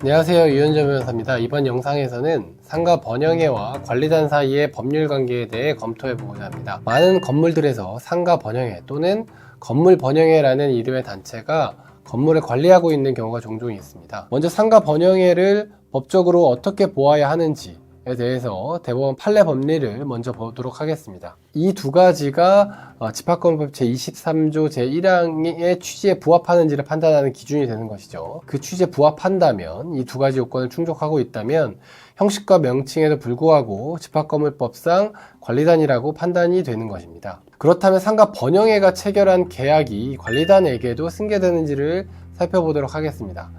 안녕하세요, 유현정 변호사입니다. 이번 영상에서는 상가 번영회와 관리단 사이의 법률 관계에 대해 검토해 보고자 합니다. 많은 건물들에서 상가 번영회 또는 건물 번영회라는 이름의 단체가 건물을 관리하고 있는 경우가 종종 있습니다. 먼저 상가 번영회를 법적으로 어떻게 보아야 하는지에 대해서 대법원 판례 법리를 먼저 보도록 하겠습니다. 이 두 가지가 집합건법 제23조 제1항의 취지에 부합하는지를 판단하는 기준이 되는 것이죠. 그 취지에 부합한다면, 이 두 가지 요건을 충족하고 있다면 형식과 명칭에도 불구하고 집합건물법상 관리단이라고 판단이 되는 것입니다. 그렇다면 상가 번영회가 체결한 계약이 관리단에게도 승계되는지를 살펴보도록 하겠습니다.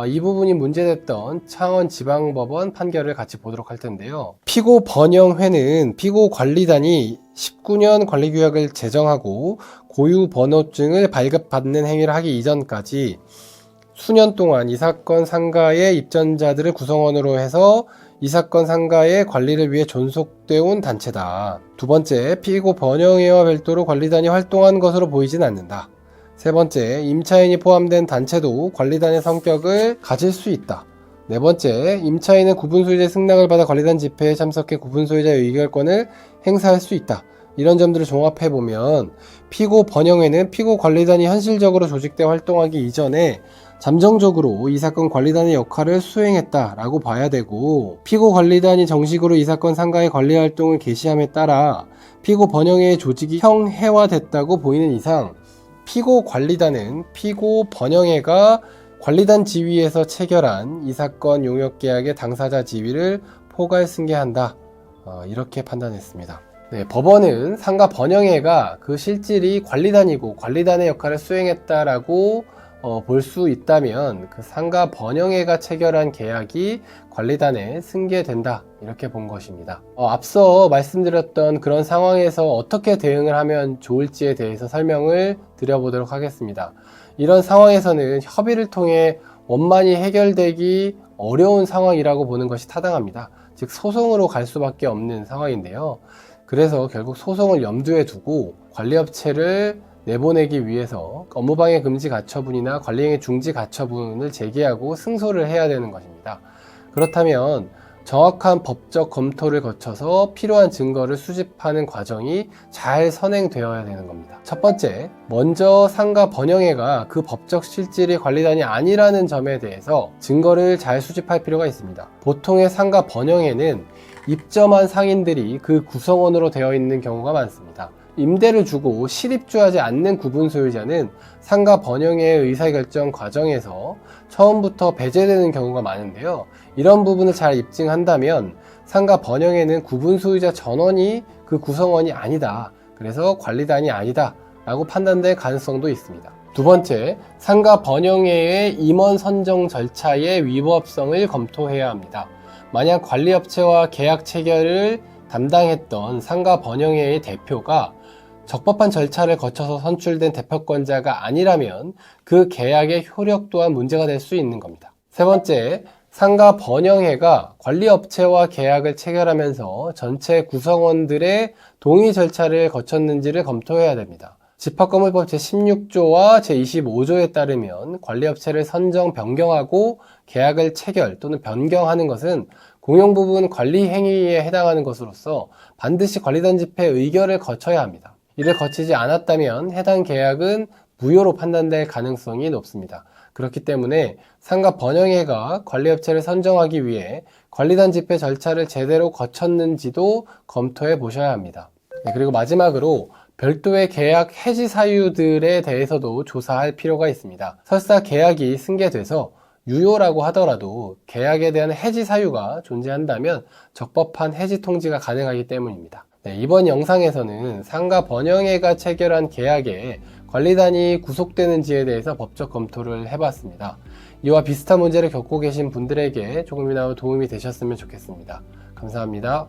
이 부분이 문제됐던 창원지방법원 판결을 같이 보도록 할 텐데요. 피고 번영회는 피고 관리단이 19년 관리규약을 제정하고 고유 번호증을 발급받는 행위를 하기 이전까지 수년 동안 이 사건 상가의 입전자들을 구성원으로 해서 이 사건 상가의 관리를 위해 존속되어 온 단체다. 두 번째, 피고 번영회와 별도로 관리단이 활동한 것으로 보이진 않는다. 세 번째, 임차인이 포함된 단체도 관리단의 성격을 가질 수 있다. 네 번째, 임차인은 구분소유자의 승낙을 받아 관리단 집회에 참석해 구분소유자의 의결권을 행사할 수 있다. 이런 점들을 종합해보면 피고 번영회는 피고 관리단이 현실적으로 조직되어 활동하기 이전에 잠정적으로 이 사건 관리단의 역할을 수행했다라고 봐야 되고, 피고 관리단이 정식으로 이 사건 상가의 관리 활동을 개시함에 따라 피고 번영회의 조직이 형해화됐다고 보이는 이상 피고 관리단은 피고 번영회가 관리단 지위에서 체결한 이 사건 용역계약의 당사자 지위를 포괄 승계한다. 이렇게 판단했습니다. 법원은 상가 번영회가 그 실질이 관리단이고 관리단의 역할을 수행했다라고 볼 수 있다면 그 상가 번영회가 체결한 계약이 관리단에 승계된다, 이렇게 본 것입니다. 앞서 말씀드렸던 그런 상황에서 어떻게 대응을 하면 좋을지에 대해서 설명을 드려보도록 하겠습니다. 이런 상황에서는 협의를 통해 원만히 해결되기 어려운 상황이라고 보는 것이 타당합니다. 즉 소송으로 갈 수밖에 없는 상황인데요. 그래서 결국 소송을 염두에 두고 관리업체를 내보내기 위해서 업무방해 금지 가처분이나 관리행위 중지 가처분을 제기하고 승소를 해야 되는 것입니다. 그렇다면 정확한 법적 검토를 거쳐서 필요한 증거를 수집하는 과정이 잘 선행되어야 되는 겁니다. 첫 번째, 먼저 상가 번영회가 그 법적 실질이 관리단이 아니라는 점에 대해서 증거를 잘 수집할 필요가 있습니다. 보통의 상가 번영회는 입점한 상인들이 그 구성원으로 되어 있는 경우가 많습니다. 임대를 주고 실입주하지 않는 구분소유자는 상가 번영회의 의사결정 과정에서 처음부터 배제되는 경우가 많은데요. 이런 부분을 잘 입증한다면 상가 번영회는 구분소유자 전원이 그 구성원이 아니다, 그래서 관리단이 아니다 라고 판단될 가능성도 있습니다. 두 번째, 상가 번영회의 임원 선정 절차의 위법성을 검토해야 합니다. 만약 관리업체와 계약 체결을 담당했던 상가 번영회의 대표가 적법한 절차를 거쳐서 선출된 대표권자가 아니라면 그 계약의 효력 또한 문제가 될 수 있는 겁니다. 세 번째, 상가 번영회가 관리업체와 계약을 체결하면서 전체 구성원들의 동의 절차를 거쳤는지를 검토해야 됩니다. 집합건물법 제16조와 제25조에 따르면 관리업체를 선정, 변경하고 계약을 체결 또는 변경하는 것은 공용부분 관리 행위에 해당하는 것으로서 반드시 관리단 집회 의결을 거쳐야 합니다. 이를 거치지 않았다면 해당 계약은 무효로 판단될 가능성이 높습니다. 그렇기 때문에 상가 번영회가 관리업체를 선정하기 위해 관리단 집회 절차를 제대로 거쳤는지도 검토해 보셔야 합니다. 그리고 마지막으로 별도의 계약 해지 사유들에 대해서도 조사할 필요가 있습니다. 설사 계약이 승계돼서 유효라고 하더라도 계약에 대한 해지 사유가 존재한다면 적법한 해지 통지가 가능하기 때문입니다. 이번 영상에서는 상가 번영회가 체결한 계약에 관리단이 구속되는지에 대해서 법적 검토를 해봤습니다. 이와 비슷한 문제를 겪고 계신 분들에게 조금이나마 도움이 되셨으면 좋겠습니다. 감사합니다.